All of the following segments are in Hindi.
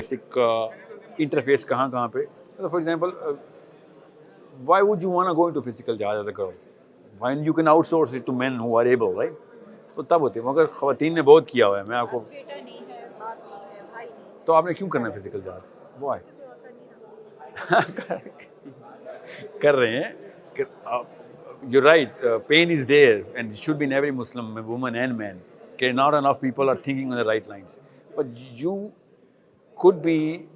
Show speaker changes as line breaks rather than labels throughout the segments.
बेसिक इंटरफेस कहाँ कहाँ पे. For example, why would you want to go into physical jihad as a girl when you can outsource it to men who are able, right? तो तब होती है, मगर ख़वातीन ने बहुत किया हुआ है. मैं आपको
बेटा नहीं है, बाप नहीं है, भाई नहीं है,
तो आपने क्यों करना है फिजिकल जहाद? Why? कर रहे हैं. You're right. Pain is there, and it should be in every Muslim woman and man. Okay, not enough people are thinking on the right lines. But you could be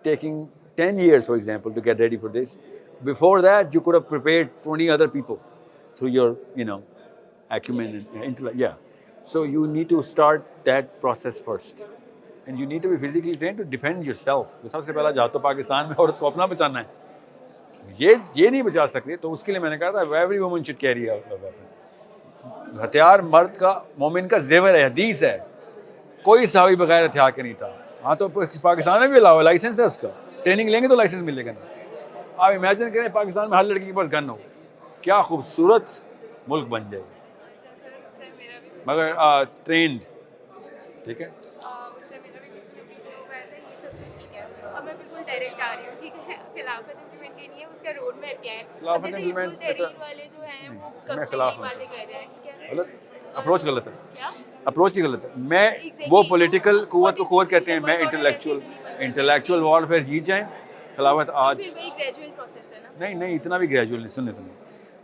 taking 10 years, for example, to get ready for this. Before that, you could have prepared 20 other people through your, acumen and intellect. Yeah. So you need to start that process first. And you need to be physically trained to defend yourself. तो सबसे पहला जहाँ तो पाकिस्तान में औरत को अपना बचाना है. ये नहीं बचा सकते, तो उसके लिए मैंने कहा था every woman should carry a weapon. हथियार मर्द का, मोमिन का जेवर है, हदीस है. कोई सहाबी बगैर हथियार के नहीं था. हाँ, तो पाकिस्तान में भी अलाउ है, लाइसेंस है उसका. ट्रेनिंग लेंगे तो लाइसेंस मिलेगा ना. आप इमेजिन करें पाकिस्तान में हर लड़की के पास गन हो, क्या खूबसूरत मुल्क बन जाएगा. मगर ट्रेंड, ठीक है.
उससे मेरा भी कुछ वीडियो हुआ था, ये सब तो ठीक है. अब मैं बिल्कुल डायरेक्ट आ रही हूँ, ठीक है. खिलाफत इम्प्लीमेंट की नहीं है, उसका रोड मैप क्या है.
खिलाफत
जैसे
implement
हिजबुल तहरीर वाले जो हैं वो कब
मैं
से
खिलाफ
यही
हूं.
बातें कह रहे हैं, ठीक है.
गलत अप्रोच, गलत है.
क्या
अप्रोच ही गलत है. मैं वो पॉलिटिकल कुव्वत को कुव्वत कहते हैं, मैं इंटेलेक्चुअल वॉरफेयर जीत जाएं. खिलाफत आज
फिर वही ग्रेजुअल प्रोसेस है ना.
नहीं, इतना भी ग्रेजुअल नहीं. सुनने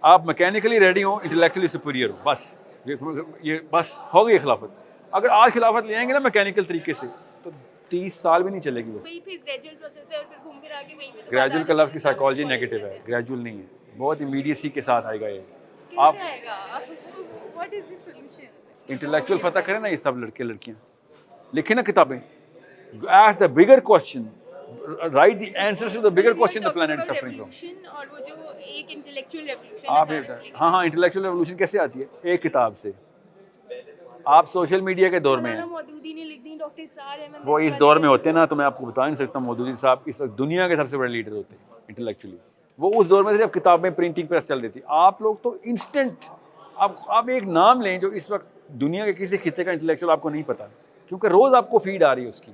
आप मैकेनिकली रेडी हो, इंटेलेक्चुअली सुपीरियर हो, बस ये बस हो गई खिलाफत. अगर आज खिलाफत ले आएंगे ना मैकेनिकल तरीके से, तो 30 साल भी नहीं चलेगी वो.
वही फिर ग्रेजुअल प्रोसेस है और फिर घूम फिर आके वही पे
ग्रेजुअल का लफ्ज़ की साइकोलॉजी नेगेटिव है, ग्रेजुअल नहीं है. बहुत इमीडिएसी के साथ आएगा ये. आप
कैसे आएगा? What is the solution?
Intellectual फतह करें ना, ये सब लड़के लड़कियां लिखे ना किताबें. Ask the bigger question, write the answers to the bigger question the planet is suffering from.
और वो जो एक इंटेलेक्चुअल रेवोल्यूशन
आप हाँ, इंटेलेक्चुअल रेवोल्यूशन कैसे आती है? एक किताब से. आप सोशल मीडिया के दौर में हैं,
मौदूदी ने लिख दी, डॉक्टर इसरार अहमद
वो इस दौर में होते हैं ना, तो मैं आपको बता नहीं सकता. मौदूदी साहब इस वक्त दुनिया के सबसे बड़े लीडर होते हैं इंटेलेक्चुअली. वो उस दौर में सिर्फ किताबें, प्रिंटिंग प्रेस चल रही थी. आप लोग तो इंस्टेंट. आप एक नाम लें जो इस वक्त दुनिया के किसी खिते का इंटेलेक्चुअल आपको नहीं पता, क्योंकि रोज़ आपको फीड आ रही है उसकी.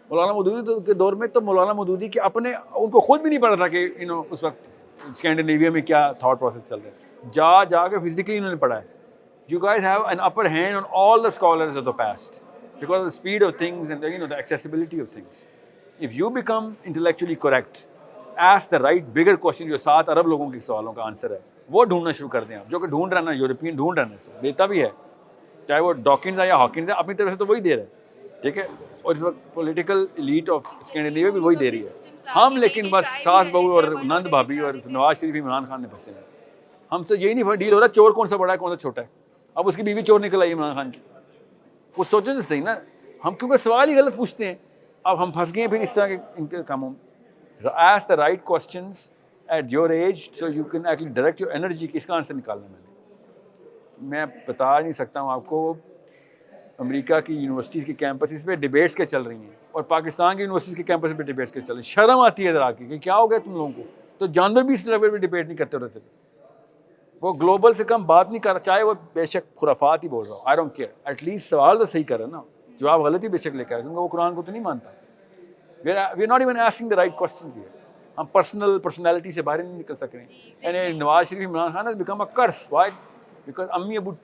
मौलाना मौदूदी के दौर में तो मौलाना मौदूदी के अपने, उनको खुद भी नहीं पता था कि उस वक्त स्कैंडिनेविया में क्या थॉट प्रोसेस चल रहा है. जाके फिजिकली उन्होंने पढ़ा है. You guys have an upper hand on all the scholars of the past because of the speed of things and the accessibility of things. If you become intellectually correct, ask the right bigger question, जो 7 अरब लोगों के सवालों का आंसर है, वो ढूंढना शुरू कर दें आप. जो कि ढूंढ रहा है ना, यूरोपियन ढूंढ रहा है, देता भी है, चाहे वो डॉकिंस है या हॉकिंस है, अपनी तरफ से तो वही दे रहा है, ठीक है. और इस वक्त पॉलिटिकल एलीट ऑफ स्कैंडिनेविया भी वही दे रही है. हम लेकिन बस सास बहू और नंद भाभी और नवाज शरीफ, इमरान खान ने फंसे हैं. हमसे यही नहीं डील हो रहा चोर कौन सा बड़ा है, कौन सा छोटा है. अब उसकी बीवी चोर निकल आई इमरान खान की. कुछ सोचो तो सही ना. हम क्योंकि सवाल ही गलत पूछते हैं. अब हम फंस गए हैं फिर इस तरह के इनके कामों में. Ask the right questions at your age so you can actually direct your energy कि इसका आंसर निकालना. मैं बता नहीं सकता हूँ आपको. अमेरिका की यूनिवर्सिटीज़ के कैंपसेस पे डिबेट्स के चल रही हैं और पाकिस्तान की यूनिवर्सिटीज़ के कैंपस पे डिबेट्स के चल रही हैं. शर्म आती है इधर आके कि क्या हो गया तुम लोगों को. तो जानवर भी इस लेवल पर डिबेट नहीं करते रहते. वो ग्लोबल से कम बात नहीं कर रहा, चाहे वो बेशक खुराफात ही बोल रहा हो. I don't care. एटलीस्ट सवाल तो सही कर रहा है ना. जवाब गलत ही बेशक लेकर, क्योंकि वो कुरान को तो नहीं मानता. We are not even asking the right question here. हम पर्सनैलिटी से बाहर नहीं निकल सक रहे हैं. And Nawaz Sharif, Imran Khan has become a curse. Why? Because अम्मी अबू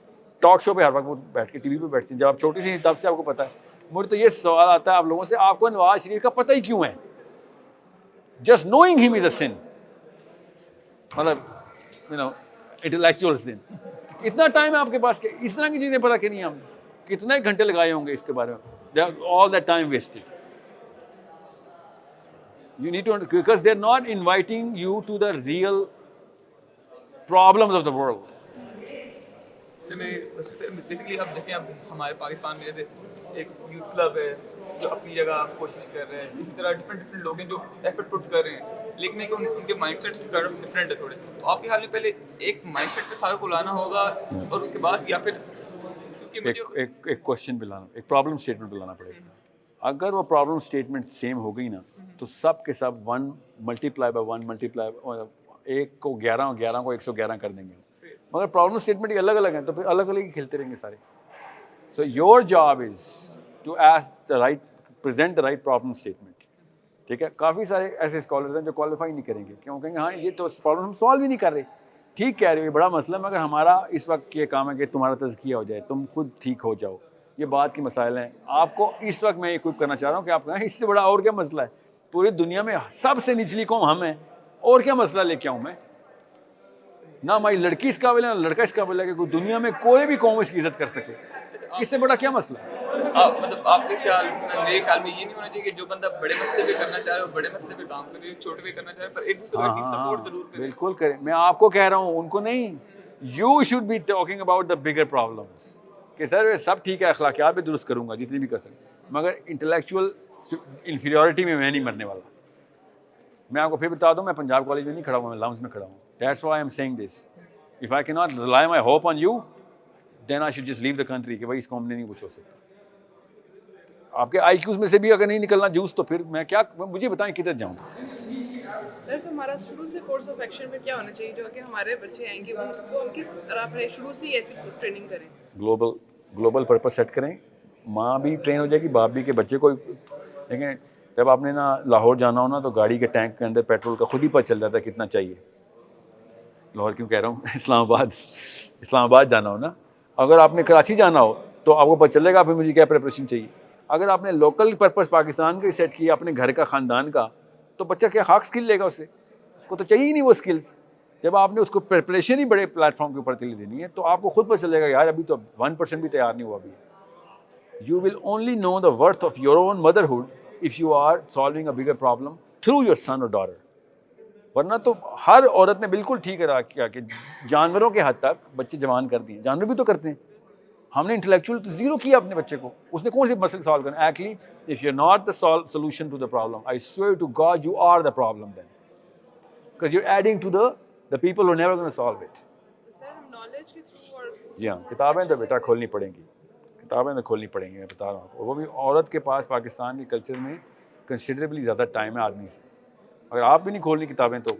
टॉक शो पे हर वक्त वो बैठ के टीवी पे बैठती हैं. जब आप छोटी सी तब से आपको पता है. मुझे तो ये सवाल आता है आप लोगों से, आपको नवाज शरीफ का पता ही क्यों है? Just knowing him is a sin. मतलब इंटेलेक्चुअल सिन. इतना टाइम है आपके पास कि इस तरह की चीज़ें पता कि नहीं. हम कितने घंटे लगाए होंगे इसके बारे में. All that time wasted. You need to, because they're not inviting you to the real problems of the world.
Basically अब देखें, अब हमारे पाकिस्तान में जैसे एक यूथ क्लब है जो अपनी जगह कोशिश कर रहे हैं. इसी तरह डिफरेंट लोग हैं जो एफर्ट पुट कर रहे हैं, लेकिन एक उनके माइंडसेट्स डिफरेंट है थोड़े. तो आपके हाल में पहले एक माइंडसेट पे सारे को लाना होगा और उसके बाद या फिर
एक क्वेश्चन पे लाना, एक प्रॉब्लम स्टेटमेंट पे लाना पड़ेगा. अगर वो प्रॉब्लम स्टेटमेंट सेम हो गई ना, तो सब के सब 1 मल्टीप्लाई बाय 1 मल्टीप्लाई 1 को 11 और 11 को 111 कर देंगे. मगर प्रॉब्लम स्टेटमेंट अलग अलग हैं, तो फिर अलग अलग ही खेलते रहेंगे सारे. So your job is to ask the right, present the right problem statement. ठीक है, काफ़ी सारे ऐसे स्कॉलर्स हैं जो क्वालिफाई नहीं करेंगे, क्यों कहेंगे हाँ ये तो प्रॉब्लम हम सॉल्व ही नहीं कर रहे। ठीक कह रहे हो, ये बड़ा मसला है, मगर हमारा इस वक्त ये काम है कि तुम्हारा तज़किया हो जाए, तुम खुद ठीक हो जाओ। ये बात की मसाइल हैं। आपको इस वक्त मैं इक्विप करना चाह रहा हूँ कि आप कहें इससे बड़ा और क्या मसला है, पूरी दुनिया में सबसे निचली कौम हम हैं, और क्या मसला लेके आऊँ मैं? ना हमारी लड़की इस काबिल है, ना लड़का इस काबिल है कि कोई दुनिया में कोई भी कौम इसकी इज्जत कर सके। इससे बड़ा क्या मसला है?
मतलब आपके ख्याल, मेरे ख्याल में ये नहीं होना चाहिए कि जो बंदा बड़े मसले पे करना चाह रहे हो बड़े मसले पे काम करे, छोटे पे करना चाह रहे पर एक दूसरे की सपोर्ट जरूर करें।
बिल्कुल करें। मैं आपको कह रहा हूँ, उनको नहीं। You should be talking about the bigger problems कि सर सब ठीक है, अखलाकियात भी दुरुस्त करूँगा जितनी भी कर सकूँ, मगर इंटेलेक्चुअल इन्फीरियरिटी में मैं नहीं मरने वाला। मैं आपको फिर बता दूँ, मैं पंजाब कॉलेज में नहीं खड़ा हूँ, मैं लम्स में खड़ा हूँ। That's why I am saying this. If I can not rely my hope on you, then I should just leave the country कि भाई इसको हमने नहीं कुछ हो सकता। आपके आईक्यूज में से भी अगर नहीं निकलना जूस, तो फिर मैं क्या, मुझे बताएं किधर जाऊँ?
सर तो हमारा शुरू से कोर्स ऑफ एक्शन में क्या होना चाहिए जो कि हमारे बच्चे आएंगे उनको हम किस तरह अपने शुरू से ही ऐसी ट्रेनिंग करें?
ग्लोबल पर्पस सेट करें। माँ भी ट्रेन हो जाएगी, बाप भी, के बच्चे को। देखें, जब आपने ना लाहौर जाना हो ना, तो गाड़ी के टैंक के अंदर पेट्रोल का खुद ही पता चल जाता है कितना चाहिए। लाहौर क्यों कह रहा हूँ, इस्लामाबाद जाना हो ना, अगर आपने कराची जाना हो तो आपको पता चलेगा फिर मुझे क्या प्रिपरेशन चाहिए। अगर आपने लोकल पर्पस पाकिस्तान का सेट किया, अपने घर का, ख़ानदान का, तो बच्चा क्या खाक स्किल लेगा उससे? उसको तो चाहिए ही नहीं वो स्किल्स। जब आपने उसको प्रिपरेशन ही बड़े प्लेटफॉर्म के ऊपर के लिए देनी है, तो आपको खुद पता चलेगा यार अभी तो 1% भी तैयार नहीं हुआ अभी। You will only know the worth of your own motherhood if you are solving a bigger problem through your son और डॉटर। वरना तो हर औरत ने बिल्कुल ठीक किया कि जानवरों के हद तक बच्चे जवान कर दिए। जानवर भी तो करते हैं। हमने इंटेलेक्चुअल तो जीरो किया अपने बच्चे को, उसने कौन से मसले सॉल्व करना? Actually if you are not the solution to the problem, I swear to God you are the problem then, because you are adding to the people who never gonna solve it.
तो सर हम नॉलेज के थ्रू और
जी हाँ, किताबें तो बेटा खोलनी पड़ेंगी, किताबें तो खोलनी पड़ेंगी, मैं बता रहा हूँ आपको। वो भी औरत के पास पाकिस्तान के कल्चर में कंसिडरेबली ज़्यादा टाइम है आदमी से। अगर आप भी नहीं खोलनी किताबें तो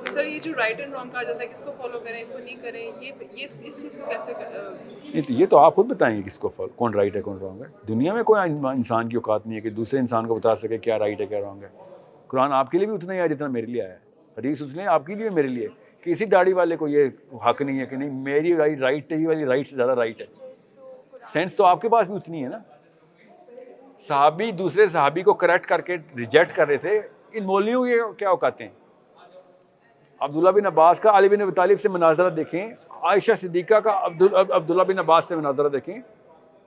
सर ये जो राइट एंड रॉन्ग कहा जाता है, किसको फॉलो करें इसको नहीं करें, ये इस चीज़ को कैसे
ये तो आप खुद बताएंगे किसको कौन राइट है कौन रॉन्ग है। दुनिया में कोई इंसान की औकात नहीं है कि दूसरे इंसान को बता सके क्या राइट है क्या रॉन्ग है। कुरान आपके लिए भी उतना ही आया जितना मेरे लिए आया है। हदीस उसने आपके लिए मेरे लिए। किसी दाढ़ी वाले को ये हक नहीं है कि नहीं मेरी राइट है, ये वाली राइट से ज़्यादा राइट है। सेंस तो आपके पास भी उतनी है ना। सहाबी दूसरे सहाबी को करेक्ट करके रिजेक्ट कर रहे थे, इन मौलवियों के क्या औकातें हैं? अब्दुल्ला बिन अब्बास का अली बिन अबी तालिब से मुनाजरा देखें, आयशा सिद्दीक़ा का अब्दुल्ला बिन अब्बास से मुनाजरा देखें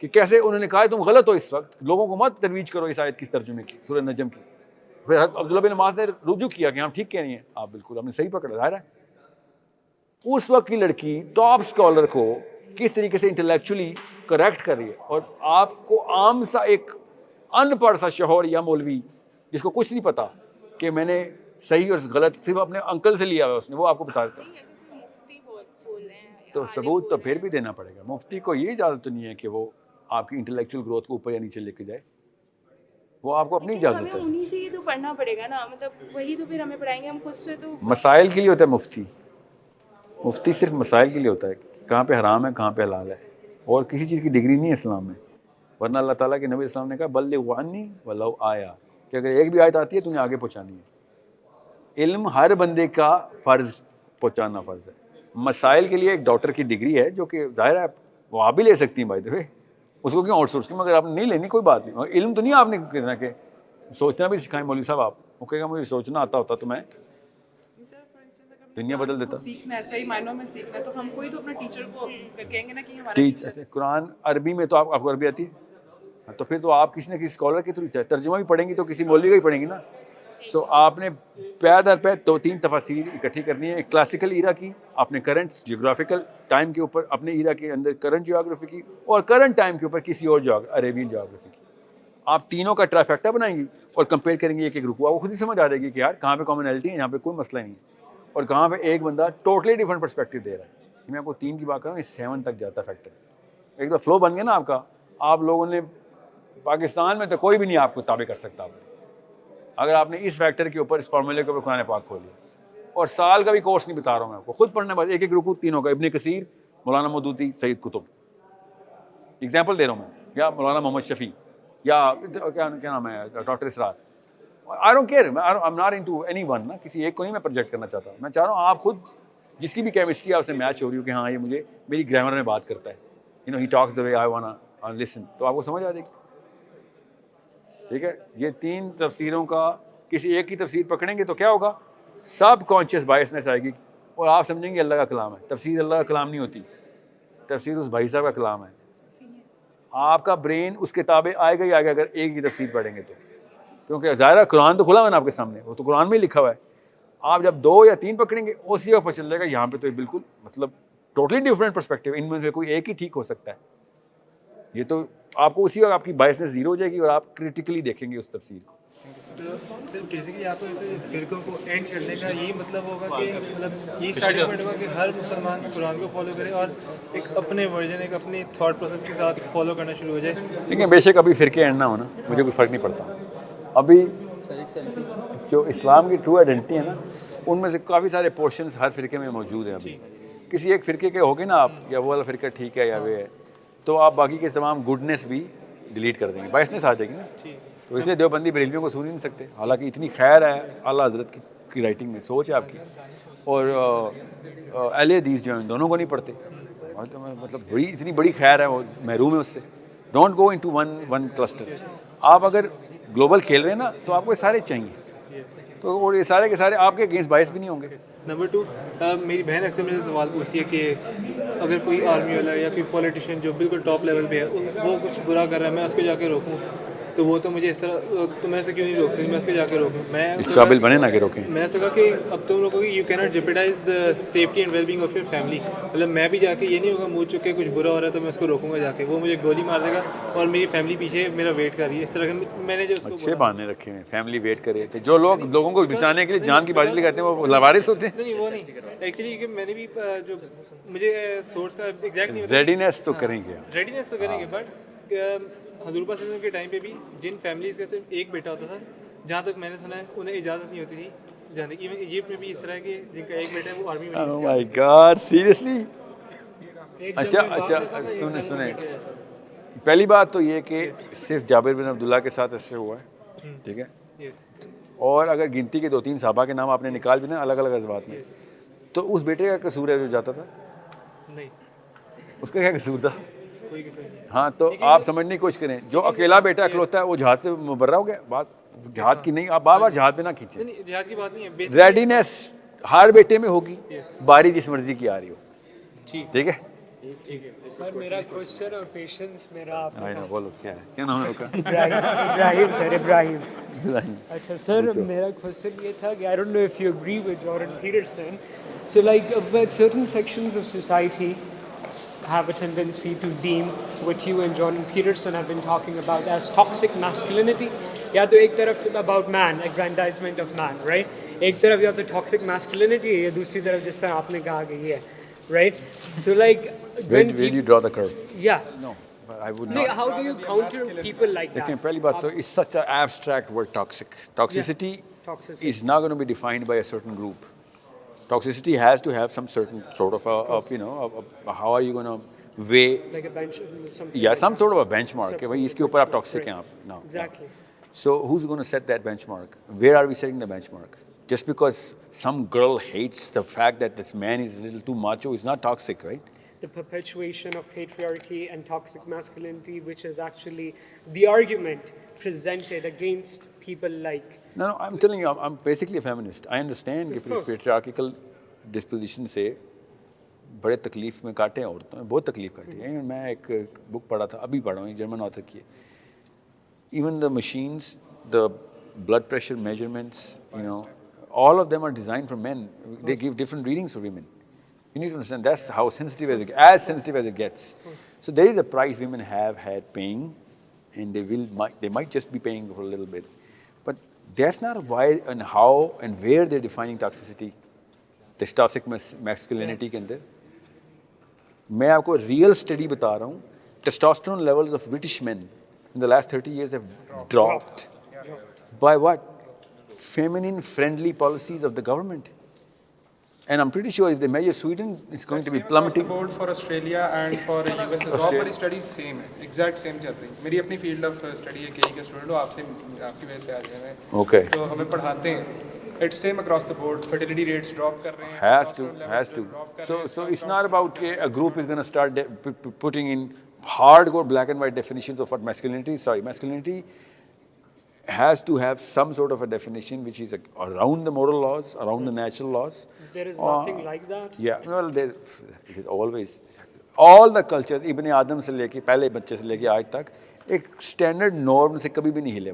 कि कैसे उन्होंने कहा तुम गलत हो, इस वक्त लोगों को मत तरवीज करो इस आयत की तर्जुमे की, सूरह नजम की। फिर अब्दुल्ला बिन अब्बास ने रुजू किया कि हम ठीक कह रही हैं, आप बिल्कुल आपने सही पकड़ा, जाहिर है। उस वक्त की लड़की टॉप स्कॉलर को किस तरीके से इंटेलेक्चुअली करेक्ट कर रही है, और आपको आम सा एक अनपढ़ सा शोहर या मौलवी जिसको कुछ नहीं पता कि मैंने सही और गलत सिर्फ अपने अंकल से लिया हुआ उसने, वो आपको बता देता है।
मुफ्ती बोल रहे हैं
तो सबूत तो फिर भी देना पड़ेगा। मुफ्ती को ये इजाज़त तो नहीं है कि वो आपकी इंटेलेक्चुअल ग्रोथ को ऊपर या नीचे लेके जाए, वो आपको अपनी इजाज़त
हमें
है।
उन्हीं से ही तो पढ़ना पड़ेगा ना, मतलब वही तो फिर हमें पढ़ाएंगे, हम खुद से तो
मसाइल के लिए होता है मुफ्ती। मुफ्ती सिर्फ मसाइल के लिए होता है, कहाँ पे हराम है कहाँ पे हलाल है, और किसी चीज़ की डिग्री नहीं है इस्लाम में। वरना अल्लाह ताला के नबी इस्लाम ने कहा बल्लिग़ अन्नी वलौ आया, कि अगर एक भी आयत आती है तो उन्हें आगे पहुँचानी है। इल्म हर बंदे का फ़र्ज़ पहुँचाना फ़र्ज़ है। मसाइल के लिए एक डॉक्टर की डिग्री है जो कि ज़ाहिर है वो आप भी ले सकती हैं, बाय द वे, उसको क्यों आउटसोर्स की, मगर आपने नहीं लेनी कोई बात नहीं। इल्म तो नहीं आपने कहना कि सोचना भी सिखाएं मौलवी साहब। आप वो कहेगा मुझे सोचना आता होता तो मैं दुनिया बदल देता।
सीखना है, सही मायनों में सीखना है, तो हम कोई तो अपने टीचर को कहेंगे ना कि हमारा
टीच अच्छा, कुरान अरबी में तो आपको अरबी आती है, हाँ, तो फिर तो आप किसी न किसी स्कॉलर के थ्रू तर्जुमा भी पढ़ेंगी तो किसी मौलवी का ही पढ़ेंगी ना। सो आपने पै दर पै 2-3 तफसीर इकट्ठी करनी है, एक क्लासिकल ईरा की, अपने करंट जियोग्राफिकल टाइम के ऊपर, अपने ईरा के अंदर करंट जियोग्राफी की, और करंट टाइम के ऊपर किसी और अरेबियन जियोग्राफी की। आप तीनों का ट्राइफेक्टा बनाएंगी और कंपेयर करेंगी एक एक रुकू, आपको खुद ही समझ आ जाएगी कि यार कहाँ पे कॉमनैलिटी है, यहाँ पे कोई मसला नहीं है, और कहाँ पे एक बंदा टोटली डिफरेंट पर्सपेक्टिव दे रहा है। मैं आपको 3 की बात कर रहा हूँ, 7 तक जाता फैक्टर। एक तो फ्लो बन गया ना आपका। आप लोगों ने पाकिस्तान में तो कोई भी नहीं आपको ताबे कर सकता अगर आपने इस फैक्टर के ऊपर, इस फार्मूले के ऊपर कुरान पाक खोली। और साल का भी कोर्स नहीं बता रहा हूँ मैं आपको, खुद पढ़ने बाद एक एक रुकू तीनों का, इब्ने कसीर, मौलाना मौदूदी, सईद कुतुब, एग्जाम्पल दे रहा हूँ मैं, या मौलाना मोहम्मद शफ़ी, या क्या नाम है doctor Israr, I don't care, I am not into anyone ना, किसी एक को नहीं मैं प्रोजेक्ट करना चाहता, मैं चाह रहा हूँ आप खुद जिसकी भी केमिस्ट्री आपसे मैच हो रही हो कि हाँ ये मुझे मेरी ग्रामर में बात करता है, you know he talks the way I वांना listen, तो आपको समझ आ जाएगी। ठीक है, ये 3 तफसीरों का किसी एक की तफसीर पकड़ेंगे तो क्या होगा, सब कॉन्शियस बायसनेस आएगी और आप समझेंगे अल्लाह का कलाम है। तफसीर अल्लाह का कलाम नहीं होती, तफसीर उस भाई साहब का कलाम है। आपका ब्रेन उस किताबें आएगा ही आएगा अगर एक ही तफसीर पढ़ेंगे तो, क्योंकि ज़ाहिर कुरान तो खुला हुआ है ना आपके सामने, वो तो कुरान में ही लिखा हुआ है। आप जब 2 या 3 पकड़ेंगे उसी वक्त पता चल जाएगा यहाँ पे तो ये बिल्कुल मतलब टोटली डिफरेंट पर्सपेक्टिव, इनमें से कोई एक ही ठीक हो सकता है। ये तो आपको उसी वक्त आपकी बायसनेस जीरो हो जाएगी और आप क्रिटिकली देखेंगे उस तफसीर को।
सर बेसिकली आपको तो फिरकों को एंड करने का यही मतलब होगा कि मतलब यही स्टार्टिंग पॉइंट होगा कि हर मुसलमान कुरान को फॉलो करे और एक अपने वर्जन, एक अपनी थॉट प्रोसेस के साथ फॉलो करना शुरू हो जाए।
लेकिन बेशक अभी फिरके एंड ना हो ना, मुझे कोई फ़र्क नहीं पड़ता। अभी जो इस्लाम की ट्रू आइडेंटिटी है ना, उनमें से काफ़ी सारे पोर्शंस हर फिरके में मौजूद हैं। अभी किसी एक फ़िरके के होगे ना आप, या वो वाला फ़िरका ठीक है या वे है, तो आप बाकी के तमाम गुडनेस भी डिलीट कर देंगे, बायसनेस आ जाएगी ना। तो इसलिए देवबंदी बरेलवियों को सुन ही नहीं सकते, हालांकि इतनी खैर है आला हज़रत की राइटिंग में, सोच है आपकी, और अहले हदीस जो हैं दोनों को नहीं पढ़ते, और तो मतलब बड़ी इतनी बड़ी खैर है, वो महरूम है उससे। Don't go into one cluster. आप अगर ग्लोबल खेल रहे हैं ना तो आपको ये सारे चाहिए, तो और ये सारे के सारे आपके अगेंस्ट बायस भी नहीं होंगे।
नंबर 2, मेरी बहन अक्सर मुझे सवाल पूछती है कि अगर कोई आर्मी वाला या कोई पॉलिटिशियन जो बिल्कुल टॉप लेवल पे है वो कुछ बुरा कर रहा है, मैं उसको जाके रोकूं, तो वो तो मुझे इस तरह, तो मैं ऐसे क्यों नहीं रोक सकती, मैं उसको जाके रोकूं। मैं
इस काबिल बने ना कि रोकें।
मैं ऐसा कहा कि अब तुम लोगों की you cannot jeopardise the safety and wellbeing of your family. मतलब मैं भी जाके ये नहीं होगा मुँह चुक के कुछ बुरा हो रहा है तो मैं उसको रोकूंगा जाके, वो मुझे गोली मार देगा और मेरी फैमिली पीछे मेरा वेट कर रही है। इस तरह का मैंने जो उसको
अच्छे बहाने रखे हैं, फैमिली वेट करे, तो जो लोग लोगों को बचाने के लिए जान की बाजी लगाते हैं वो लवारिस होते हैं।
नहीं वो नहीं, एक्चुअली कि मैंने भी जो मुझे सोर्स का एग्जैक्ट नहीं,
रेडीनेस तो करेंगे आप।
रेडीनेस तो करेंगे, बट हजूर पाक के टाइम पे भी जिन फैमिलीज़ का सिर्फ एक बेटा होता था, जहाँ तक मैंने सुना है उन्हें इजाज़त नहीं होती थी जाने की। इजिप्ट में भी इस तरह के जिनका एक बेटा है वो आर्मी में
ओह माय गॉड, सीरियसली? अच्छा सुने, पहली बात तो ये कि सिर्फ जाबिर बिन अब्दुल्ला के साथ ऐसे हुआ है, ठीक है, और अगर गिनती के 2-3 साहबा के नाम आपने निकाल भी ना अलग अलग अज़वात में, तो उस बेटे का कसूर है जो जाता था?
नहीं,
उसका क्या कसूर था?
कोई किसी नहीं।
हाँ, तो आप समझने की कोशिश करें, जो अकेला बेटा अखलौता है वो जहाज से मुबर्रा हो गया। बात जहाद की नहीं, आप बार बार जहाद पे ना खींचे।
नहीं, जिहाद की बात नहीं है,
रेडीनेस हर बेटे में होगी, बारी जिस मर्जी की आ रही हो, ठीक है।
सर मेरा क्वेश्चन और पेशेंस मेरा आप
बोलो क्या है, क्या नाम है आपका?
इब्राहिम सर, इब्राहिम। अच्छा सर, मेरा क्वेश्चन ये था कि I don't know if you agree with Jordan Peterson, so like but certain sections of society have a tendency to deem what you and Jordan Peterson have been talking about as toxic masculinity. या तो एक तरफ about man, aggrandizement of man, right? एक तरफ या तो toxic masculinity है, या दूसरी तरफ जिस तरह आपने कहा कि ये है, right? So like
Where do you draw the curve?
Yeah.
No, but I would
No,
not.
how do you counter people like
देखें,
that?
पहली बात तो is such an abstract word, toxic. Toxicity
Toxicity.
is not going to be defined by a certain group. Toxicity has to have some certain sort of how are you going to weigh,
Like a bench, something.
yeah, some sort of a benchmark कि भाई इसके ऊपर आप toxic हैं आप. No.
Exactly.
So who's going to set that benchmark? Where are we setting the benchmark? Just because some girl hates the fact that this man is a little too macho is not toxic, right?
The perpetuation of patriarchy and toxic masculinity, which is actually the argument presented against people like.
No, I'm telling you, I'm basically a feminist. I understand कि patriarchal disposition से बड़े तकलीफ में काटे हैं औरतों में, बहुत तकलीफ काटी है। मैं एक बुक पढ़ा था, अभी पढ़ा हूँ, जर्मन ऑथर की है। Even the machines, the blood pressure measurements, all of them are designed for men. They give different readings for women. You need to understand that's how sensitive as it gets. So there is a price women have had paying, and they might just be paying for a little bit. But that's not why and how and where they're defining toxicity, this toxic masculinity के अंदर। मैं आपको real study बता रहा हूँ, testosterone levels of British men in the last 30 years have dropped. By what? Feminine friendly policies of the government. And I'm pretty sure if they measure Sweden, it's going to be
Across
plummeting.
the board for Australia and for US as well, हमारी studies same है, exact same चल रही है। मेरी अपनी field of study है KE का student हूँ, आपकी वजह से आज हैं।
Okay.
तो हमें पढ़ाते हैं, it's same across the board, fertility rates drop कर रहे हैं,
Has to,
testosterone levels
has to.
drop कर
So,
रहे हैं,
so it's not about a group is going to start putting in hardcore black and white definitions of what masculinity is. Sorry, masculinity has to have some sort of a definition which is around the moral laws, around the natural laws.
There is nothing like that.
Yeah, well, there is always, all the cultures, Ibn Adam से लेके पहले बच्चे से लेके आज तक एक स्टैंडर्ड नॉर्म से कभी भी नहीं हिले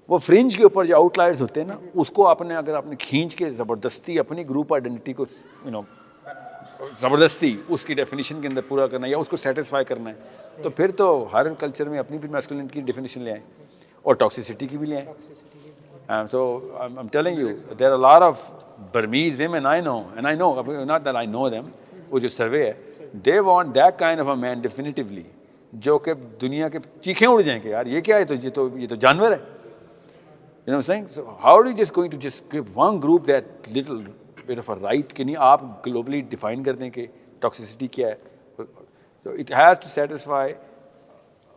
वो फ्रिंज के ऊपर जो आउटलायर्स होते हैं ना, उसको आपने अगर आपने खींच के ज़बरदस्ती अपनी ग्रुप आइडेंटिटी को ज़बरदस्ती उसकी डेफिनेशन के अंदर पूरा करना या उसको सेटिस्फाई करना है, तो फिर तो हर कल्चर में अपनी भी मैस्कुलिनिटी की डेफिनेशन ले आए और टॉक्सिसिटी की भी ले आए. So I'm telling you, there are a lot of Burmese women I know, and I know, not that I know them, वो जो सर्वे है, they want that kind of a man definitively, जो कि दुनिया के चीखें उड़ जाएंगे यार ये क्या है, तो ये तो जानवर है. You know what I'm saying? So how are you just going to just give one group that little bit of a right कि नहीं आप globally define कर दें कि toxicity क्या है? So it has to satisfy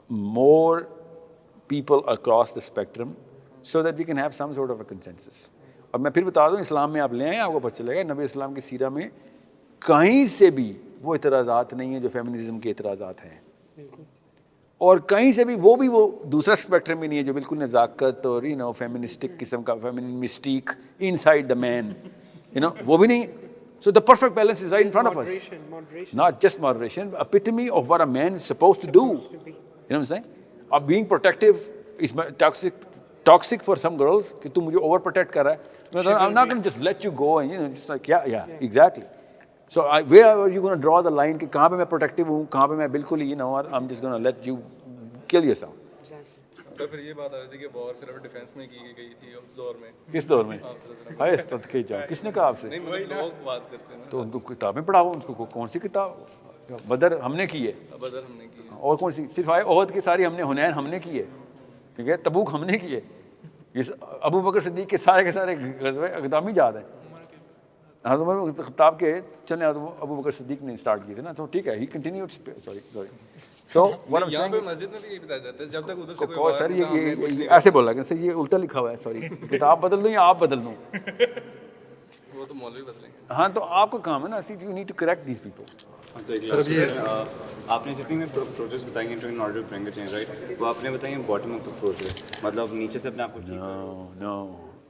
more people across the spectrum so that we can have some sort of a consensus. और मैं फिर बता दूं, इस्लाम में आप ले आएँ आपको पता चलेगा नबी इस्लाम की सीरा में कहीं से भी वो इतराज़ात नहीं है जो फेमिनिज्म के इतराज़ात हैं, और कहीं से भी वो दूसरा स्पेक्ट्रम भी नहीं है जो बिल्कुल नज़ाकत और फेमिनिस्टिक किस्म का feminine Mystique inside the man वो भी नहीं. So the perfect balance is right in front of us.
Moderation.
Not just moderation, epitome of what a man is supposed to do. You know what I'm saying? Of being protective is toxic for some girls कि तू मुझे over protect कर रहा है. I'm not going to just let you go and just like yeah, exactly. So where are you going to draw the line कि कहाँ पे मैं protective हूँ, कहाँ पे मैं बिल्कुल I'm just going to let you kill yourself.
Sir फिर ये बात आ रही थी कि वॉर सिर्फ डिफेंस में की गई थी उस दौर में.
किस दौर में? हाय तद के जाओ किसने कहा आपसे?
नहीं मतलब लोग बात करते हैं ना.
तो उनको किताबें पढ़ाओ, उनको कौन सी किताब? बदर हमने की है,
बदर हमने की है.
और कौन सी? सिर्फ आए ओहद की सारी हमने, हुनैन हमने की है, ठीक है, तबूक हमने की है, ये अबू बकर सिद्दीक के सारे गज़वे अक़दामी याद हैं. हज़रत उमर ख़त्ताब के चलने अबू बकर सिद्दीक ने स्टार्ट किए थे ना, तो ठीक है, ही continued. Sorry so what I am
यहाँ पे
सेइंग,
मस्जिद में भी यही बताया जाता है जब तक उधर से कोई
सर
वार नहीं सामने
ये ऐसे बोला कि सर ये उल्टा लिखा हुआ है, सॉरी किताब बदल दूँ या आप बदल दूँ?
वो तो मौलवी बदलेंगे.
हाँ तो आपका काम है ना, see you need to correct these people.
आपने जितनी में प्रोसेस बताई हैं in order to bring change right, वो आपने बताई हैं बॉटम अप प्रोसेस, मतलब नीचे से अपने आप को ठीक करना.
नो,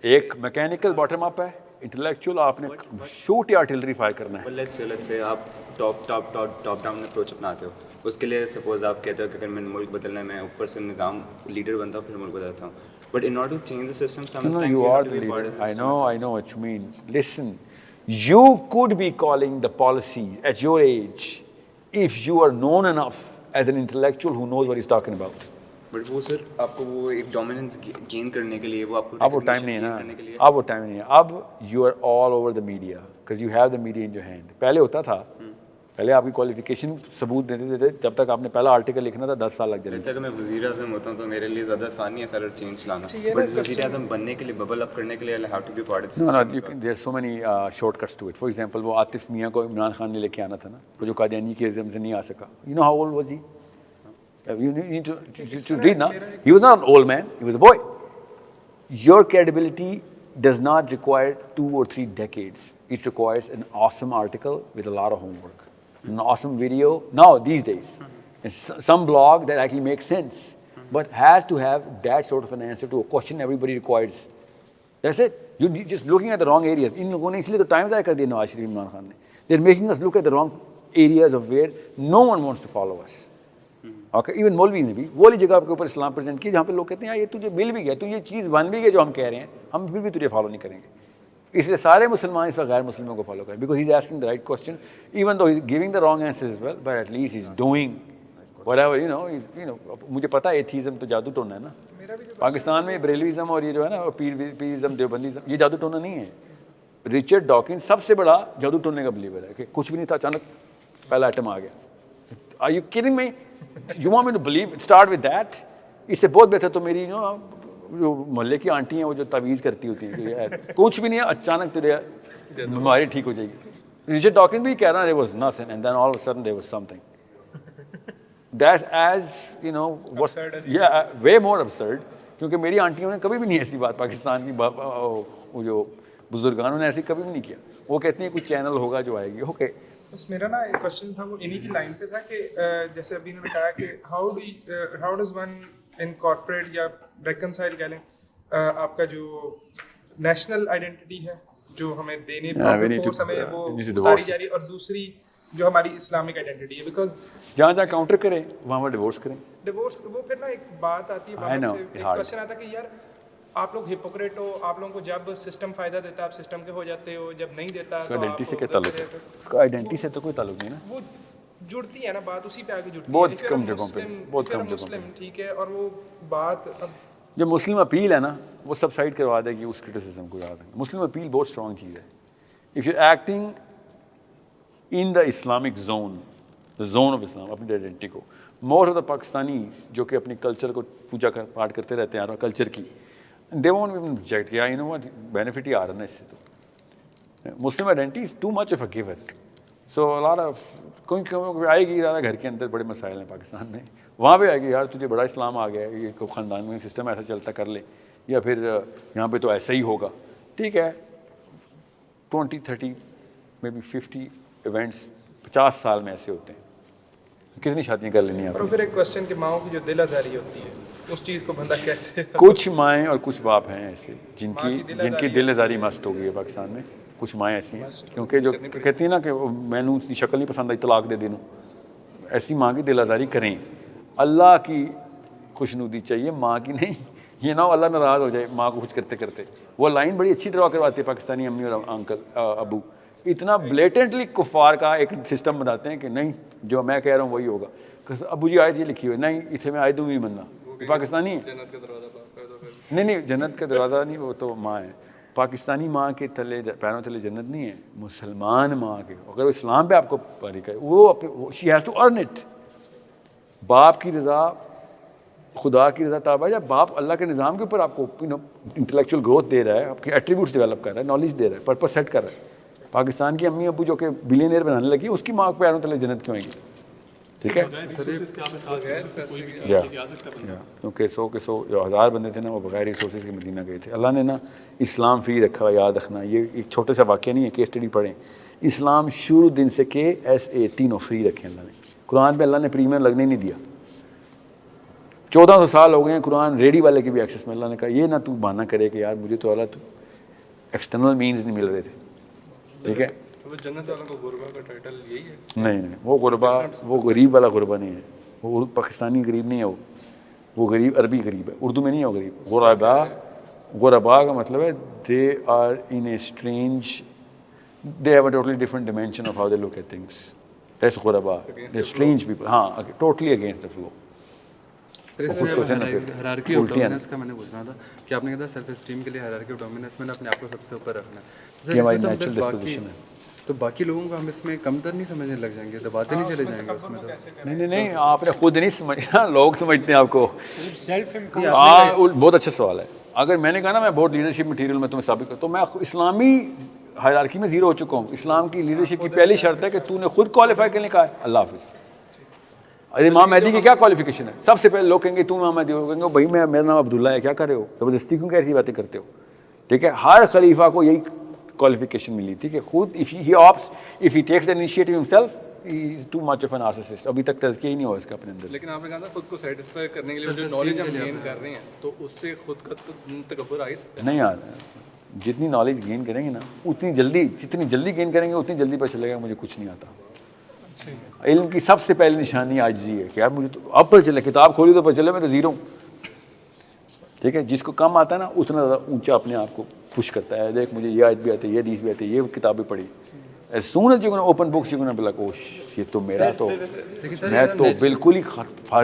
एक मैकेनिकल बॉटम अप है, इंटेलेक्चुअल आपने शूट या आर्टिलरी फायर करना है.
लेट्स से आप टॉप डाउन अप्रोच अपनाते हो, उसके लिए सपोज आप कहते हो कि अगर मैंने मुल्क बदलना है, मैं ऊपर से निज़ाम लीडर बनता हूँ फिर मुल्क बदलता हूँ, but in order to change the system sometimes
you are the leader. I know what you mean. Listen, you could be calling the policy at your age if you are known enough as an intellectual who knows what he's talking about.
But वो सर आपको वो एक डोमिनेंस गेन करने के लिए वो आपको
अब वो टाइम नहीं है ना, अब वो टाइम नहीं है. अब you are all over the media because you have the media in your hand. पहले होता था, पहले आपकी क्वालिफिकेशन सबूत देते थे, जब तक आपने पहला आर्टिकल लिखना था 10 साल लग जाते.
जैसे कि मैं वज़ीर आज़म होता हूँ तो मेरे लिए ज़्यादा आसान नहीं है सारा चेंज लाना, बट वज़ीर आज़म बनने के लिए बबल अप करने के लिए I have to be part of
No, there are so many shortcuts to it. For example, वो आतिफ मियाँ को इमरान खान ने लेके आना था ना, वो जो कादियानी के इज़्म से नहीं आ सका. You know how old was he? You need to read now. He was not an old man, he was a boy. Your credibility does not require 2 or 3 decades. It requires an awesome article with a lot of homework, an awesome video now these days, and some blog that actually makes sense, but has to have that sort of an answer to a question everybody requires. That's it. You're just looking at the wrong areas. इन लोगों ने इसलिए तो टाइम ज़ाया कर दिया नवाज शरीफ इमरान खान ने. They're making us look at the wrong areas of where no one wants to follow us. Okay, even मौलवी ने भी वो वाली जगह के ऊपर इस्लाम प्रेजेंट की जहाँ पे लोग कहते हैं यार ये तुझे मिल भी गया, तू ये चीज़ बन भी गया जो हम कह रहे हैं, हम फिर भी तुझे फॉलो नहीं करेंगे. इसलिए सारे मुसलमान इस वक्त गैर मुस्लिमों को फॉलो करें, because he is asking the right question, even though he is giving the wrong answer as well, but at least he is doing whatever मुझे पता है एथीज़म तो जादू टोना है ना. पाकिस्तान में बरेलविज़म और ये जो है ना पीरिज़म देवबंदीज़म ये जादू टोना नहीं है. रिचर्ड डॉकिंस सबसे बड़ा जादू टोने का बिलीवर है कि कुछ भी नहीं था, अचानक पहला एटम आ गया. Are you kidding me? You want me to believe? Start with that. इससे बहुत बेहतर तो मेरी जो मोहल्ले की आंटी हैं वो जो तावीज़ करती होती हैं कि यार कुछ भी नहीं है, अचानक तेरे बीमारी ठीक हो जाएगी। रिचर्ड डॉकिंस भी कह रहा है there was nothing and then all of a sudden there was something. That's as you know what's ya way more absurd, क्योंकि मेरी आंटियों ने कभी भी नहीं ऐसी बात पाकिस्तान की वो जो बुजुर्गानों ने ऐसी कभी भी नहीं किया। वो कहती हैं कुछ चैनल होगा जो आएगी। ओके
बस मेरा ना एक क्वेश्चन था, वो इन्हीं की लाइन पे था कि जैसे अभी ने बताया कि हाउ डज वन इनकॉर्पोरेट या रेकनसाइल कह लें आपका जो नेशनल आइडेंटिटी है जो हमें देने फोर्स हमें वो उतारी जा रही है, और दूसरी जो हमारी इस्लामिक आइडेंटिटी है, बिकॉज
जहाँ जहाँ काउंटर करें वहाँ डिवोर्स करें।
डिवोर्स वो फिर ना एक बात आती है बाहर से, एक क्वेश्चन आता है कि यार आप लोग हिपोक्रेट हो, आप लोगों को जब सिस्टम फायदा देता है आप सिस्टम के हो जाते हो, जब नहीं देता तो
आइडेंटिटी से क्या ताल्लुक है? उसका आइडेंटिटी से तो कोई ताल्लुक नहीं ना,
वो जुड़ती है ना बात, उसी पे आगे जुड़ती
बहुत
है।
कम जगहों पे, बहुत कम जगहों पे।
ठीक है, और वो बात अब
जो मुस्लिम अपील है ना वो सब साइड करवा देगी उस क्रिटिसिज्म को। याद है मुस्लिम अपील बहुत स्ट्रॉन्ग चीज़ है। If you acting in the Islamic zone, the zone of Islam, अपनी आइडेंटिटी को, मोस्ट ऑफ द पाकिस्तानी जो कि अपनी कल्चर को पूजा कर पाठ करते रहते हैं और कल्चर की, दे वोंट इवन रिजेक्ट, या यू नो व्हाट बेनिफिट ही आ रहा है इससे। तो Muslim identity is too much of a giver, so lot of कोई आएगी ज़्यादा घर के अंदर बड़े मसाइल हैं पाकिस्तान में, वहाँ पे आएगी यार तुझे बड़ा इस्लाम आ गया है, ये ख़ानदान में सिस्टम ऐसा चलता कर ले, या फिर यहाँ पे तो ऐसा ही होगा। ठीक है 20, 30 मे बी 50 इवेंट्स 50 साल में ऐसे होते हैं, कितनी शादियाँ कर लेनी है।
और फिर एक क्वेश्चन कि माओ की जो दिल आज़ारी होती है उस चीज़ को बंदा कैसे
कुछ माएँ और कुछ बाप हैं ऐसे जिनकी दिल आज़ारी मस्त हो गई है पाकिस्तान में। कुछ माएँ ऐसी हैं क्योंकि जो कहती है ना कि मैनू उसकी शक्ल नहीं पसंद आई तलाक दे देनू, ऐसी माँ की दिल आज़ारी करें। अल्लाह की खुशनुदी चाहिए, माँ की नहीं। ये ना अल्लाह नाराज़ हो जाए माँ को कुछ करते करते। वो लाइन बड़ी अच्छी ड्रा करवाती है पाकिस्तानी अम्मी और अंकल अबू, इतना ब्लेटेंटली कुफार का एक सिस्टम बनाते हैं कि नहीं जो मैं कह रहा हूँ वही होगा। अबू जी आयत ये लिखी हुई, नहीं इसे मैं आयत दूँ नहीं बनना, पाकिस्तानी है। नहीं जन्नत का दरवाज़ा नहीं, वो तो माँ है। पाकिस्तानी माँ के तले पैरों तले जन्नत नहीं है, मुसलमान माँ के। अगर वो इस्लाम पे आपको पारी करे वो she has to earn it. बाप की रज़ा, खुदा की रज़ा ताबा, जब बाप अल्लाह के निज़ाम के ऊपर आपको इंटेलेक्चुअल ग्रोथ दे रहा है, आपके एट्रीब्यूट्स डेवलप कर रहा है, नॉलेज दे रहा है, पर्पस सेट कर रहा है। पाकिस्तान की अम्मी अबू जो कि बिलियनियर बनाने लगी, उसकी माँ के पैरों तले जन्नत क्यों आएगी? ठीक है, क्योंकि 100 के 100 जो 1000 बंदे थे ना वो बगैर रिसोर्सेज के मदीना गए थे। अल्लाह ने ना इस्लाम फ्री रखा, याद रखना, ये एक छोटे सा वाक़या नहीं है, केस स्टडी पढ़ें। इस्लाम शुरू दिन से KSA तीनों फ्री रखे अल्लाह ने। कुरान पे अल्लाह ने प्रीमियम लगने नहीं दिया। 1400 साल हो गए हैं कुरान रेडी वाले की भी एक्सेस में। अल्लाह ने कहा ये ना तू बहाना करे कि यार मुझे तो अल्लाह तो एक्सटर्नल मीन्स नहीं मिल रहे थे। ठीक है,
जन्नत वालों को गुरबा का टाइटल यही है?
नहीं वो गुरबा, वो गरीब वाला गुरबा नहीं है, वो पाकिस्तानी गरीब नहीं है, वो गरीब अरबी गरीब है, उर्दू में नहीं है वो गरीब। गुरबा का मतलब है they are in a strange, they have a totally different dimension of how they look at things. That's गुरबा, दे स्ट्रेंज पीपल। हाँ, totally against the flow.
Hierarchy of dominance का मैंने पूछना था कि आपने कहा था सेल्फ एस्टीम के लिए हायरार्की ऑफ डोमिनेंस में अपने आप को सबसे ऊपर रखना है।
ये हमारी नेचुरल डिस्पोजिशन है।
तो बाकी लोगों को हम इसमें कमतर नहीं समझने लग जाएंगे, दबाते नहीं चले जाएंगे उसमें? तो
नहीं आपने खुद नहीं समझना, लोग समझते हैं आपको। बहुत अच्छा सवाल है। अगर मैंने कहा ना मैं बहुत लीडरशिप मटीरियल में तुम्हें साबित कर, तो मैं इस्लामी हायरार्की में जीरो हो चुका हूँ। इस्लाम की लीडरशिप की पहली शर्त है कि तूने खुद क्वालिफाई करने का है। अल्लाह हाफिज़। अरे इमाम मेहदी की क्या क्वालिफिकेशन है? सबसे पहले लोग कहेंगे तू इमाम मेहदी हो, कहेंगे भाई मेरा नाम अब्दुल्ला है, क्या कर रहे हो, ज़बरदस्ती क्यों ऐसी बातें करते हो? ठीक है, हर खलीफा को यही क्वालिफिकेशन मिली थी कि खुद if he takes the initiative himself he is too much of an narcissist. अभी तक तज़किया ही नहीं हुआ इसका अपने अंदर।
लेकिन आपने कहा था खुद को सेटिस्फाई करने के लिए जो नॉलेज हम गेन कर रहे हैं तो उससे खुद का तकब्बुर आ ही सकता है।
नहीं यार, जितनी नॉलेज गेन करेंगे ना उतनी जल्दी, जितनी जल्दी गेन करेंगे उतनी जल्दी पता चलेगा मुझे कुछ नहीं आता। इल्म की सबसे पहली निशानी आजिज़ी है कि यार मुझे तो अब पता चले, किताब खोली तो पता चले मैं तो ज़ीरो हूँ। ठीक है, जिसको कम आता है ना उतना ज़्यादा ऊंचा अपने आप को पुश करता है। देख मुझे ये आयत भी आती है, ये हदीस भी आती है, ये किताबें पढ़ी। As soon as you gonna open books you gonna be like oh ये तो मेरा तो मैं तो बिल्कुल ही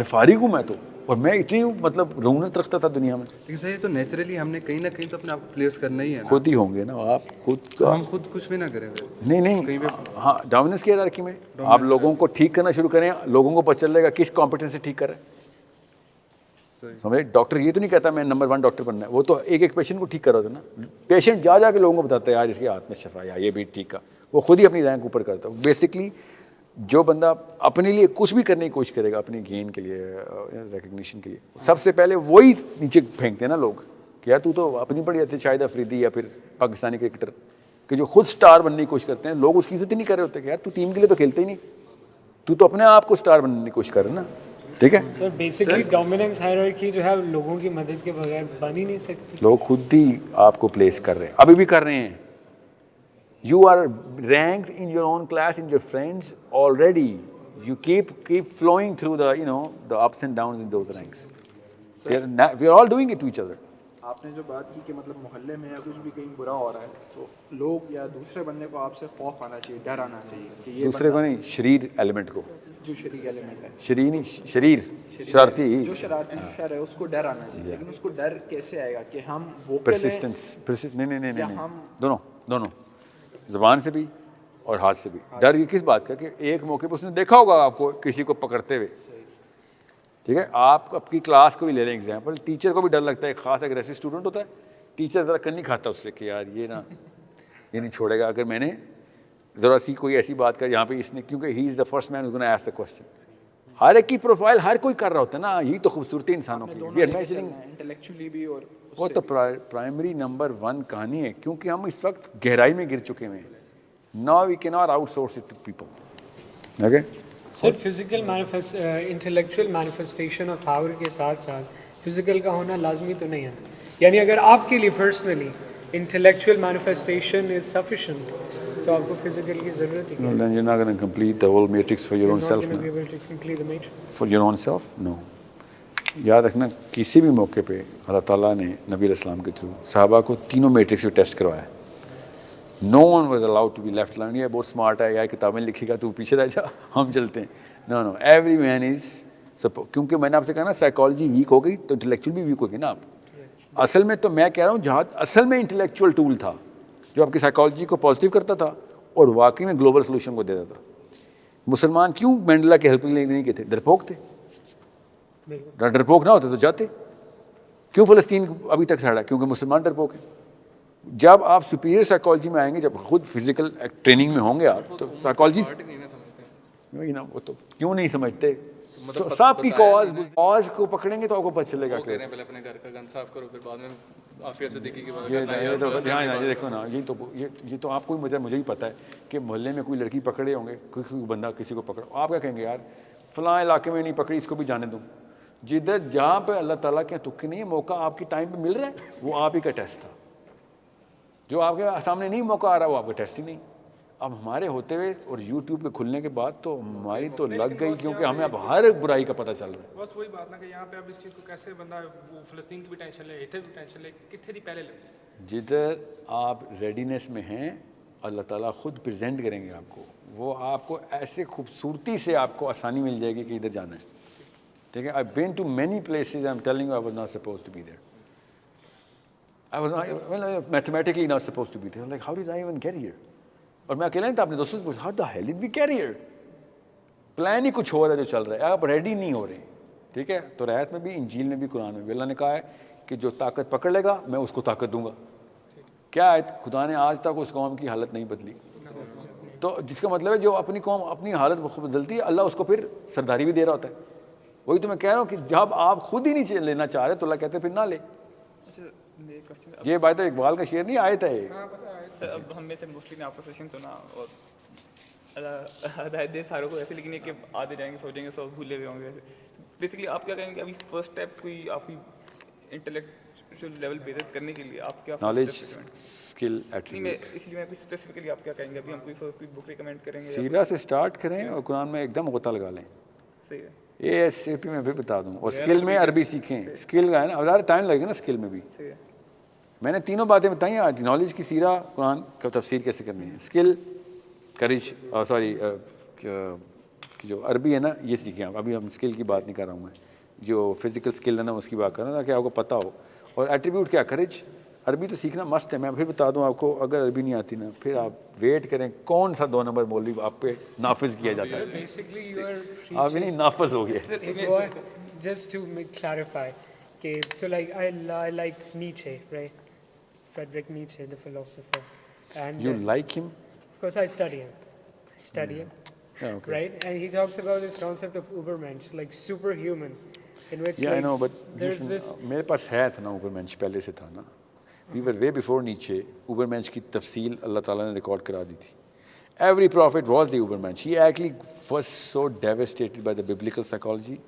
फारिग हूँ मैं तो, और मैं इतनी मतलब रौनक रखता था दुनिया में।
लेकिन सर ये तो नेचुरली हमने कहीं ना कहीं तो अपने आप को प्लेस करना ही है ना।
खुद ही होंगे ना आप, खुद
हम खुद कुछ भी ना करें
नहीं हाँ, डोमिनेंस की हायरार्की में आप लोगों को ठीक करना शुरू करें, लोगों को पता चलेगा किस कॉम्पिटेंस से ठीक करें। समझे? डॉक्टर ये तो नहीं कहता मैं नंबर 1 डॉक्टर बनना है, वो तो एक एक पेशेंट को ठीक कर रहा था ना। पेशेंट जा के लोगों को बताता है यार इसके हाथ में शफा, या ये भी ठीक का, वो खुद ही अपनी रैंक ऊपर करता है। बेसिकली जो बंदा अपने लिए कुछ भी करने की कोशिश करेगा, अपने गेन के लिए, रिकग्निशन के लिए, सबसे पहले वही नीचे फेंकते हैं ना लोग कि यार तू तो अपनी बड़ी अच्छी शाहिद अफरीदी या फिर पाकिस्तानी क्रिकेटर कि जो खुद स्टार बनने की कोशिश करते हैं, लोग उसकी इज्जत ही नहीं कर रहे होते कि यार तू टीम के लिए तो खेलते ही नहीं, तू तो अपने आप को स्टार बनने की कोशिश कर रहा है ना। ठीक है
सर, बेसिकली डोमिनेंस हायरार्की जो है लोगों की मदद के बगैर बन ही नहीं सकती।
लोग खुद ही आपको प्लेस कर रहे हैं, अभी भी कर रहे हैं। You are ranked in your own class, in your friends already. You keep flowing through the the ups and downs in those ranks. We are all doing it to each other.
आपने जो बात की कि मतलब मोहल्ले में या कुछ भी कहीं बुरा हो रहा है तो लोग या दूसरे बंदे को आपसे खौफ आना चाहिए, डर आना चाहिए कि ये
दूसरे को नहीं, शरीर एलिमेंट को,
जो शरीर एलिमेंट है,
शरीर नहीं, शरीर शरारती,
जो शरारती शर है उसको डर आना चाहिए। लेकिन उसको डर कैसे आएगा कि हम वो
persistence नहीं, दोनों ज़बान से भी और हाथ से भी। डर ये किस बात का कि एक मौके पर उसने देखा होगा आपको किसी को पकड़ते हुए, ठीक है? आप अपनी क्लास को भी ले लें एग्जाम्पल, टीचर को भी डर लगता है, खास अग्रेसिव स्टूडेंट होता है, टीचर ज़रा कन्नी खाता उससे कि यार ये नहीं छोड़ेगा अगर मैंने ज़रा सी कोई ऐसी बात कर यहाँ पे इसने, क्योंकि he is the first man gonna ask the question. हर एक की प्रोफाइल हर कोई कर रहा होता है ना, यही तो खूबसूरती इंसानों की
इंटेलेक्चुअली भी। और
वो तो प्राइमरी नंबर 1 कहानी है, क्योंकि हम इस वक्त गहराई में गिर चुके हैं। Now we can not outsource it to people. Okay
sir, physical intellectual manifestation of power के साथ साथ फिजिकल का होना लाजमी तो नहीं है, यानी अगर आपके लिए personally intellectual manifestation is sufficient तो आपको फिजिकल की ज़रूरत ही नहीं।
Well, then you're not going to complete the whole matrix for your own self.
You're not going to be able to complete the matrix.
For your own self? No. याद रखना, किसी भी मौके पे अल्लाह ताला ने नबी अलैहिस्सलाम के थ्रू सहाबा को तीनों मैट्रिक्स में टेस्ट करवाया। No one was allowed to be left line, ये बहुत स्मार्ट है, या किताबें लिखेगा तू पीछे रह जा, हम चलते हैं। नो, एवरी मैन इज, क्योंकि मैंने आपसे कहा ना साइकोलॉजी वीक हो गई तो इंटेलेक्चुअल भी वीक हो गई ना आप। असल में तो मैं कह रहा हूँ जहाँ असल में इंटेलेक्चुअल टूल था जो आपकी साइकोलॉजी को पॉजिटिव करता था और वाकई में ग्लोबल सोल्यूशन को देता था। मुसलमान क्यों मंडेला के हेल्प के लिए नहीं गए थे? डरपोक थे। डरपोक ना होते तो जाते। क्यों फ़लस्तीन अभी तक सड़ा? क्योंकि मुसलमान डरपोक है। जब आप सुपीरियर साइकोलॉजी में आएंगे, जब खुद फिजिकल ट्रेनिंग में होंगे आप, तो साइकोलॉजी ना वो तो क्यों नहीं समझते? सांप की कॉज को पकड़ेंगे तो आपको पता चलेगा।
पहले अपने घर का गन साफ करो, फिर बाद में आफिया से देखिए कि
ये देखो ना, ये तो आपको मुझे भी पता है कि मोहल्ले में कोई लड़की पकड़े होंगे, कोई बंदा किसी को पकड़ो, आप क्या कहेंगे? यार फलां इलाके में नहीं पकड़ी, इसको भी जाने दूँ। जिधर जहाँ पे अल्लाह ताला के तुक्के नहीं है, मौका आपकी टाइम पे मिल रहा है, वो आप ही का टेस्ट था। जो आपके सामने नहीं मौका आ रहा, वो आपका टेस्ट ही नहीं। अब हमारे होते हुए और यूट्यूब के खुलने के बाद तो हमारी तो लग गई, क्योंकि हमें अब हर बुराई का पता चल रहा है।
बस वही बात ना कि यहाँ पे अब इस चीज़ को कैसे बंदा वो फ़लस्तीन की भी टेंशन ले, इधर भी टेंशन ले, कितने दी पहले ले।
जिधर आप रेडीनेस में हैं, अल्लाह ताला खुद प्रेजेंट करेंगे आपको, वो आपको ऐसे खूबसूरती से आपको आसानी मिल जाएगी कि इधर जाना है। ठीक है? I been to many places, I am telling you, I was not supposed to be there. I was mathematically not supposed to be there. Like how did I even get here? और मैं अकेला नहीं था, अपने दोस्तों से पूछा, how the hell did we get here? Plan ही कुछ हो रहा है जो चल रहा है, आप रेडी नहीं हो रहे। ठीक है? तो रहत में भी, इंजील में भी, कुरान में भी अल्लाह ने कहा है कि जो ताकत पकड़ लेगा मैं उसको ताकत दूंगा। क्या है? खुदा ने आज तक उस कौम की हालत नहीं बदली, तो जिसका मतलब है जो अपनी कौम अपनी हालत बदलती है, अल्लाह उसको फिर सरदारी भी दे रहा होता है। वही तो मैं कह रहा हूँ कि जब आप खुद ही नहीं लेना चाह रहे तो अल्लाह कहते फिर ना ले। ये बात है, इकबाल का शेर नहीं आया था ये।
अब हम में से मोस्टली ने आपका सेशन सुना और हिदायत सारों को ऐसे, लेकिन ये कि आधे जाएंगे, सोचेंगे, सब भूले हुए होंगे। बेसिकली आप क्या कहेंगे? अभी फर्स्ट स्टेप कोई आपकी इंटेलेक्चुअल लेवल बेहतर करने के लिए आप क्या
नॉलेज, स्किल,
एट्रीब्यूट, इसलिए मैं स्पेसिफिकली आप क्या कहेंगे? अभी हम कोई बुक रिकमेंड करेंगे?
सीरा से स्टार्ट करें और कुरान में एकदम गोता लगा लें।
सही है।
ASAP में भी बता दूँ। और स्किल में अरबी सीखें। स्किल का है ना, ज़्यादा टाइम लगेगा ना स्किल में भी। मैंने तीनों बातें बताई आज। नॉलेज की सीरा, कुरान का तफसीर कैसे करनी है, स्किल, करेज, सॉरी जो अरबी है ना, ये सीखें आप। अभी हम स्किल की बात नहीं कर रहा हूँ मैं, जो फिजिकल स्किल है ना उसकी बात कर रहा हूँ, ताकि आपको पता हो। और एट्रीब्यूट क्या? करेज। अरबी तो सीखना मस्त है। मैं फिर बता दूं आपको, अगर अरबी नहीं आती ना, फिर आप वेट करें कौन सा 2 नंबर मौलवी आप पे नाफिज किया जाता है। आप नहीं नाफिज हो गए।
Just to clarify, Okay, so like I like Nietzsche, right? Friedrich Nietzsche, the philosopher. And
You like him?
of course I study him.
Yeah, okay.
Right? And he talks about this concept of Ubermensch, like superhuman, in which
Yeah, I
like,
know, but
there's
listen,
this.
मेरे पास है था ना Ubermensch पहले से था ना. We were way before Nietzsche. Ubermensch की तफसील अल्लाह ताला ने रिकॉर्ड करा दी थी. Every prophet was the Ubermensch. He actually was so devastated by the biblical psychology.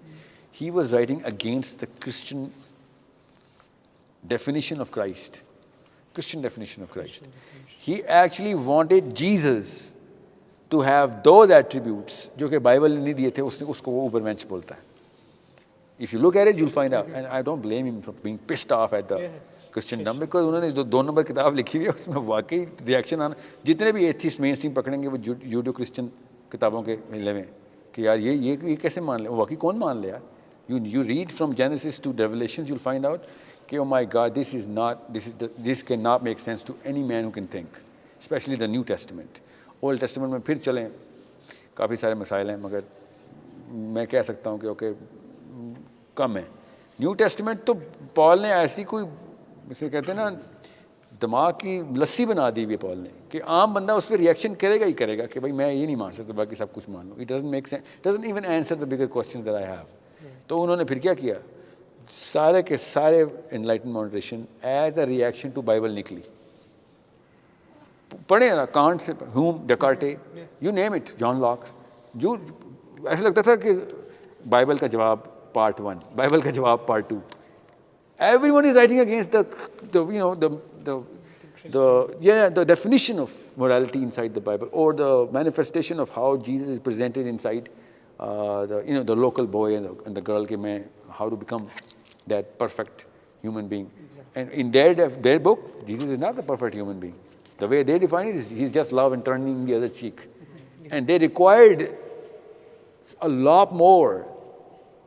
He was writing against the Christian definition of Christ. Christian definition of Christ. He actually wanted Jesus to have those attributes जो कि बाइबल ने नहीं दिए थे, उसने उसको वो Ubermensch बोलता है. If you look at it, you'll find out. And I don't blame him for being pissed off at the Christendom because उन्होंने जो 2 नंबर किताब लिखी हुई है उसमें वाकई रिएक्शन आना. जितने भी एथिस्ट मेन स्ट्रीम पकड़ेंगे वो जूडो क्रिश्चियन किताबों के मिले में कि यार ये कैसे मान ले, वाकई कौन मान ले यार. You read from Genesis to Revelations, you'll find out कि oh my God, this cannot make sense to any man who can think, especially the New Testament. Old Testament में फिर चलें काफ़ी सारे मसाइल हैं, मगर मैं कह सकता हूँ कि ओके कम है. न्यू टेस्टमेंट तो पॉल ने ऐसी कोई इसे कहते हैं ना दिमाग की लस्सी बना दी हुई है पॉल ने कि आम बंदा उस पर रिएक्शन करेगा ही करेगा कि भाई मैं ये नहीं मान सकता, बाकी सब कुछ मान लो. It doesn't make sense, doesn't even answer the bigger questions that I have. तो उन्होंने फिर क्या किया, सारे के सारे enlighten moderation as a reaction to Bible निकली. पढ़े ना कांट से Hume, Descartes, you name it, John Locke, जो ऐसा लगता था कि बाइबल का जवाब पार्ट 1, बाइबल का जवाब part 2. Everyone is writing against the definition of morality inside the Bible, or the manifestation of how Jesus is presented inside the local boy and the girl, how to become that perfect human being. And in their book, Jesus is not the perfect human being. The way they define it is he's just love and turning the other cheek. And they required a lot more.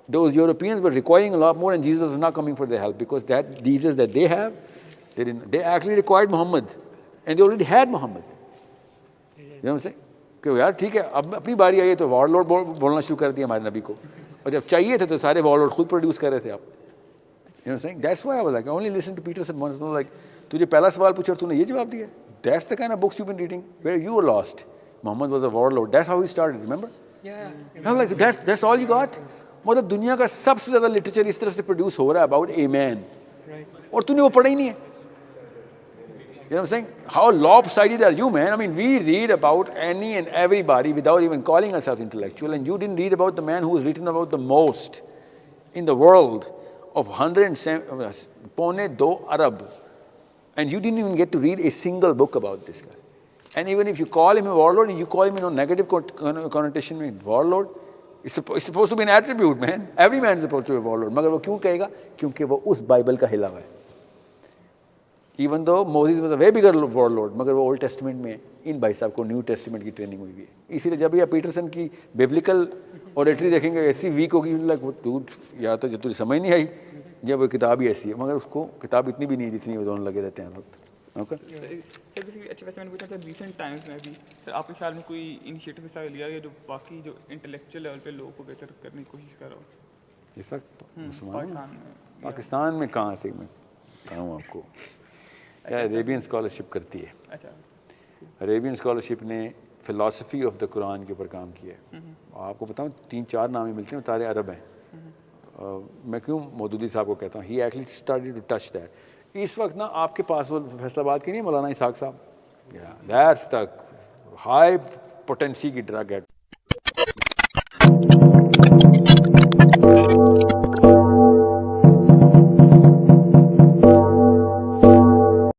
Those Europeans were requiring a lot more, and Jesus was not coming for their help because that Jesus that they have, they actually required Muhammad, and they already had Muhammad. You know what I'm saying? कि यार ठीक है, अब अपनी बारी आई है तो वॉरलॉर्ड बोलना शुरू कर दिया हमारे नबी को, और जब चाहिए थे तो सारे वॉरलॉर्ड खुद प्रोड्यूस कर रहे थे आप. You know what I'm saying? That's why I was like, I only listen to Peterson once. Like, तुझे पहला सवाल पूछा और तूने ये जवाब दिया. That's the kind of books you've been reading where you were lost. Muhammad was a warlord. That's how he started. Remember?
Yeah.
I'm like, that's all you got. मतलब दुनिया का सबसे ज़्यादा लिटरेचर इस तरह से प्रोड्यूस हो रहा है अबाउट ए मैन, और तूने वो पढ़ा ही नहीं है. You know what I'm saying? How lopsided are you, man? I mean, we read about any and everybody without even calling ourselves intellectual, and you didn't read about the man who was written about the most in the world of 1.2 Arab, and you didn't even get to read a single book about this guy. And even if you call him a warlord, you call him in a negative connotation with warlord, it's supposed to be an attribute, man. Every man is supposed to be a warlord. मगर वो क्यों कहेगा? क्योंकि वो उस बाइबल का हिला हुआ है. Even though Moses was a way bigger warlord, मगर वो ओल्ड टेस्टमेंट में इन भाई साहब को न्यू टेस्टमेंट की ट्रेनिंग हुई है. इसीलिए जब ये पीटरसन की बिब्लिकल ऑरेटरी देखेंगे ऐसी वीक होगी, लाइक वो या तो जब तुझे समझ नहीं आई, जब वो किताब ही ऐसी है, मगर उसको किताब इतनी भी नहीं जितनी वो दोनों लगे रहते हैं लोग. ओके
अच्छा, वैसे मैंने पूछा था रिसेंट टाइम्स में भी सर आपके ख्याल में कोई इनिशिएटिव हिस्सा लिया गया जो बाकी जो इंटेलेक्चुअल लेवल पे लोगों को बेहतर करने की कोशिश कर रहा हो?
इस वक्त पाकिस्तान में कहाँ से मैं बताऊँ आपको. अरेबियन स्कॉलरशिप करती है. अच्छा, अरेबियन स्कॉलरशिप ने फ़िलासफ़ी ऑफ द कुरान के ऊपर काम किया है. आपको बताऊँ 3-4 नाम ही मिलते हैं, तारे अरब हैं. मैं क्यों मौदूदी साहब को कहता हूँ, he actually started to touch that. इस वक्त ना आपके पास वो फैसलाबाद की नहीं मौलाना इसहाक साहब, दैट्स द हाई पोटेंसी की ड्रग एट